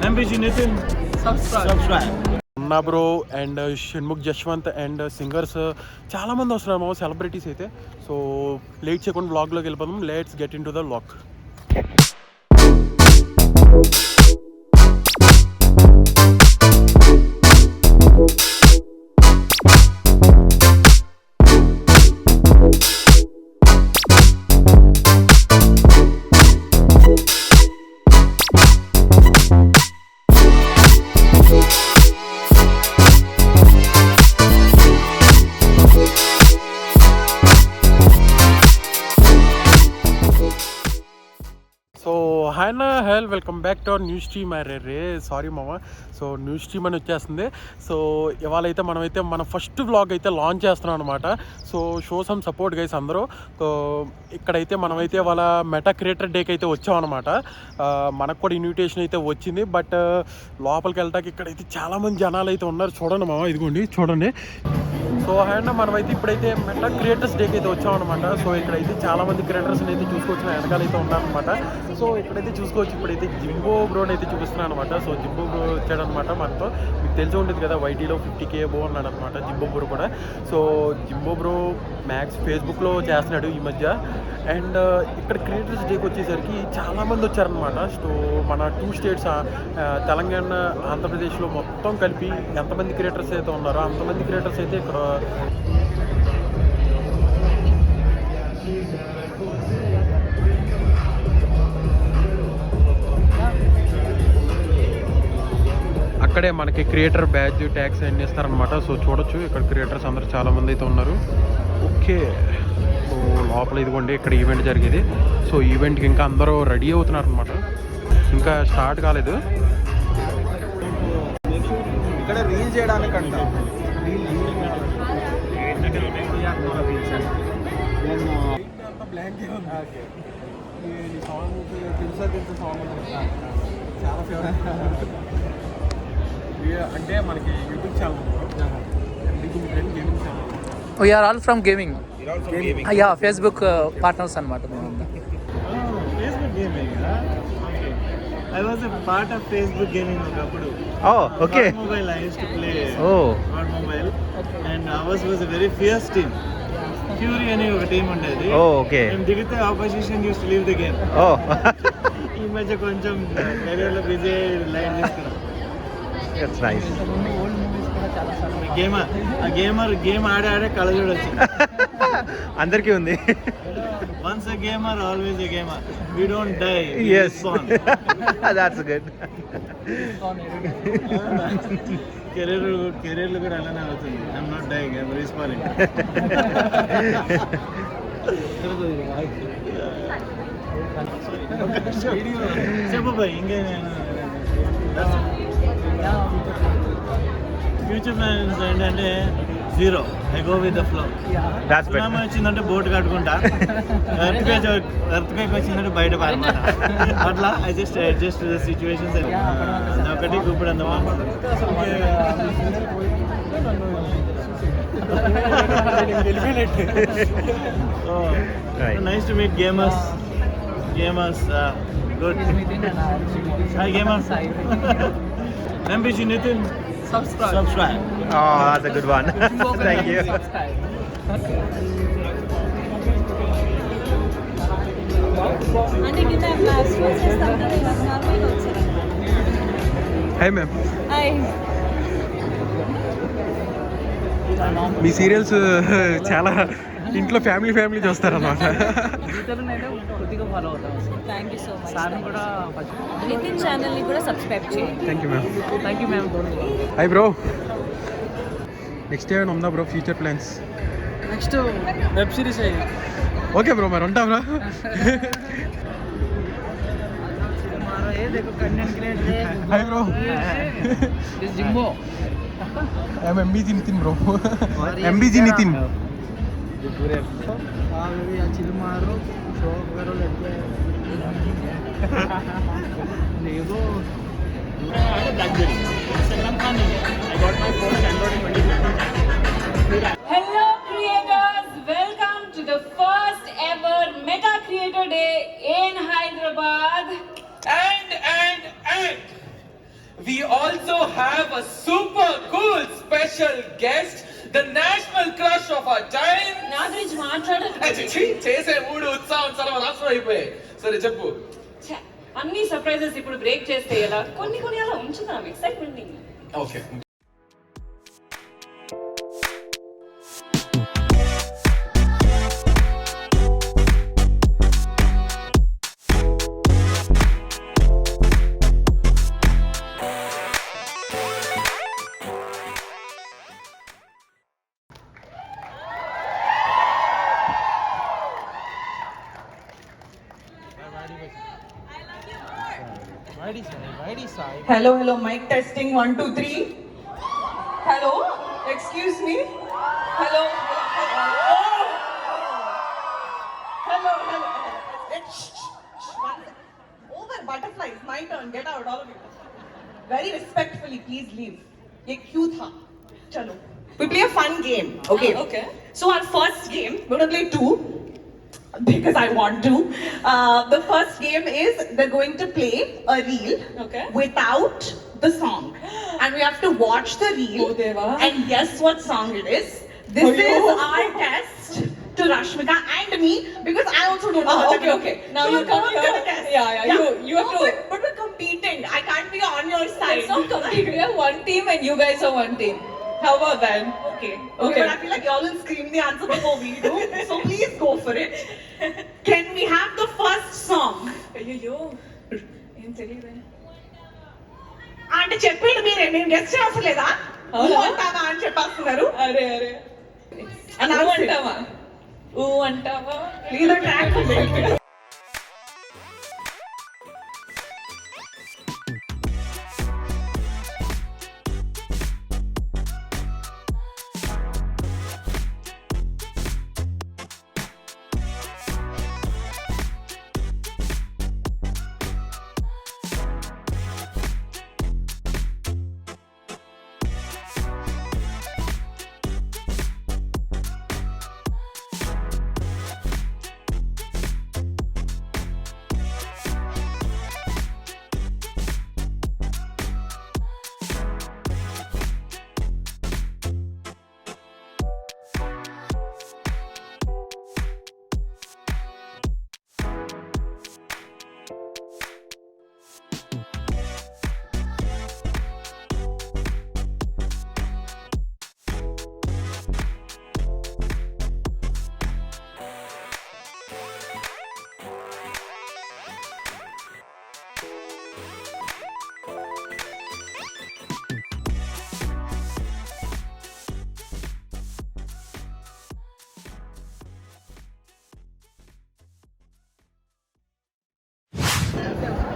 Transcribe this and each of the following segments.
MBG Nitin, subscribe. అన్నా bro and Shanmukh Jashwanth and singers చాలామంది వస్తున్నారు సెలబ్రిటీస్ అయితే. సో లేట్ చేయకుండా వ్లాగ్లోకి వెళ్ళిపోదాం. Let's get into the vlog. Hi అన్న, hello welcome back to our news stream. రే సారీ మామ. సో న్యూస్ స్ట్రీమ్ అని వచ్చేస్తుంది. సో ఇవాళ అయితే మనమైతే మన ఫస్ట్ వ్లాగ్ అయితే లాంచ్ చేస్తున్నాం అనమాట. So show some support guys అందరూ. సో ఇక్కడైతే మనమైతే వాళ్ళ మెటా క్రియేటర్ డేకి అయితే వచ్చామన్నమాట. మనకు కూడా ఇన్విటేషన్ అయితే వచ్చింది. బట్ లోపలికి వెళ్ళటానికి ఇక్కడైతే చాలామంది జనాలు అయితే ఉన్నారు. చూడండి మామ, ఇదిగోండి చూడండి. సో అండ్ మనమైతే ఇప్పుడైతే మెటా క్రియేటర్స్ డేకి అయితే వచ్చామన్నమాట. సో ఇక్కడైతే చాలామంది క్రియేటర్స్ అయితే చూసుకోవచ్చు, వెనకాల అయితే ఉన్నారనమాట. సో ఇక్కడైతే చూసుకోవచ్చు. ఇప్పుడైతే జింబో బ్రోని అయితే చూపిస్తున్నాను అనమాట. సో జింబో బ్రో వచ్చాడనమాట మనతో. మీకు తెలిసి ఉంటుంది కదా, వైటీలో 50K బో అన్నాడు అనమాట జింబో బ్రో కూడా. సో జింబో బ్రో మ్యాక్స్ ఫేస్బుక్లో చేస్తున్నాడు ఈ మధ్య. అండ్ ఇక్కడ క్రియేటర్స్ డేకి వచ్చేసరికి చాలామంది వచ్చారనమాట. సో మన 2 స్టేట్స్ తెలంగాణ, ఆంధ్రప్రదేశ్లో మొత్తం కలిపి ఎంతమంది క్రియేటర్స్ అయితే ఉన్నారో అంతమంది క్రియేటర్స్ అయితే ఇక్కడ అక్కడే మనకి క్రియేటర్ బ్యాడ్జ్ ట్యాగ్స్ అన్నీ ఇస్తారనమాట. సో చూడొచ్చు ఇక్కడ క్రియేటర్స్ అందరూ చాలామంది అయితే ఉన్నారు. ఓకే, సో లోపల ఇదిగోండి ఇక్కడ ఈవెంట్ జరిగేది. సో ఈవెంట్కి ఇంకా అందరూ రెడీ అవుతున్నారు అనమాట. ఇంకా స్టార్ట్ కాలేదు. ఇక్కడ రీల్ చేయడానికి అంట అంటే మనకి YouTube channel. We are all from gaming. Yeah, Facebook partners anamata. Facebook gaming. I was a part of Facebook gaming okappudu. Oh, okay. On mobile I used to play. Oh. On mobile. And ours was a very fierce team. Fury అనే ఒక team ఉండేది. Oh, okay. మేము దిగితే opposition use to leave the game. Oh. ఈ మధ్య కొంచెం career లో busy line తీసుకున్నాం. That's nice. గేమ్ ఆడే కళ చూడొచ్చు. అందరికీ ఉంది. Once a gamer, always a gamer. We don't die. Yes. That's good. Career కూడా అలానే అవుతుంది. I'm not dying, I'm respawning. చెప్పు బాయ్, ఇంకేమైనా ఫ్యూచర్ ప్లాన్స్ ఏంటంటే zero. I go with the flow. Tsunami వచ్చిందంటే బోట్ కట్టుకుంటా, ఎర్త్క్వేక్ వచ్చిందంటే బయట పారమాట. అట్లా I just adjust the situations. ఒకటి ఇప్పుడు అంత nice to meet gamers. Good. Hi gamers. MBG Nitin, subscribe. Oh, that's a good one. Thank you. అంటే కింద స్కూల్స్ చేస్తాం కదా, నార్మల్గా వచ్చారు. Hi ma'am. హాయ్. మీ సీరియల్స్ చాలా ఇంట్లో ఫ్యామిలీ చూస్తారన్నమాట. కొద్దిగా ఫాలో అవుతాం. Thank you so much. సార్ని కూడా నితిన్ ఛానల్ని కూడా సబ్స్క్రైబ్ చేయండి. Thank you ma'am. Thank you ma'am. Hi bro. Next ఏమైనా ఉందా bro future plans? Next web series అయ్యి. ఓకే బ్రో, మరి ఉంటా bro. Hi bro. జింబో. I'm MBG Nitin bro. MBG Nitin. Hello creators, welcome to the first ever Meta Creator Day in Hyderabad. And we also have a super cool special guest, the national crush of our time. నా గురించి మాట్లాడాలి. చేసే మూడు ఉత్సాహం సర్వనాశనం అయిపోయాయి. సరే చెప్పు. అన్ని సర్ప్రైజెస్ ఇప్పుడు బ్రేక్ చేస్తే ఎలా? కొన్ని అలా ఉంచుదాం excitement. Okay. Hello, mic testing 1 2 3. Hello, excuse me. Hello. Hello. Over butterflies. My turn. Get out, all of you. Very respectfully, please leave. ये क्यों था? चलो. We play a fun game. Okay. Okay. So our first game, we're gonna play 2. Because I want to. The first game is they're going to play a reel without the song, and we have to watch the reel and guess what song it is. This is our test to Rashmika and me because I also don't know. Okay. Now so you come here. test. Yeah. You have to. But we're competing. I can't be on your side. It's not complete. We are one team and you guys are one team. How about that? Okay. But I feel like y'all will scream the answer before we do. So please go for it. Can we have the first song? అయ్యో ఏం తెలియదే. అంటే చెప్పండి మీరే, నేను guest చేయవసలేదా? అంటావా అని చెప్పేస్తున్నారు. అరే Announce it. అంటావా Leave the track.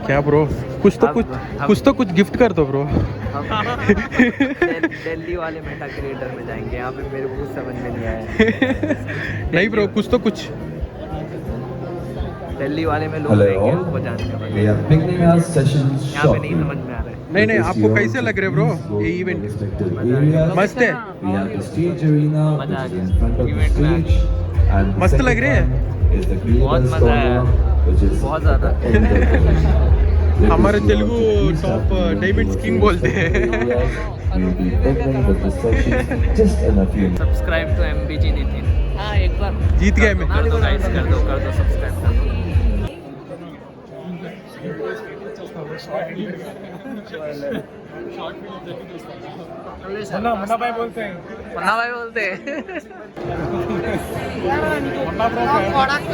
क्या ब्रो, कुछ तो कुछ गिफ्ट कर दो ब्रो। दिल्ली वाले मेटा क्रिएटर में जाएंगे, यहाँ पे मेरे को कुछ समझ में नहीं आया। नहीं ब्रो, कुछ तो कुछ दिल्ली वाले में लोग रहेंगे, उनको जानते हैं। यहाँ पे नहीं समझ में आ रहा है। नहीं आपको कैसे लग रहे ब्रो ये इवेंट? मस्त है, मस्त लग रहे हैं, बहुत मजा आया, बहुत ज्यादा। हमारे तेलुगु टॉप डायमंड किंग बोलते हैं। Subscribe to MBG Nitin. हाँ, एक बार जीत गए मैं। कर दो गाइस, कर दो सब्सक्राइब कर दो। मुन्ना भाई बोलते हैं। Product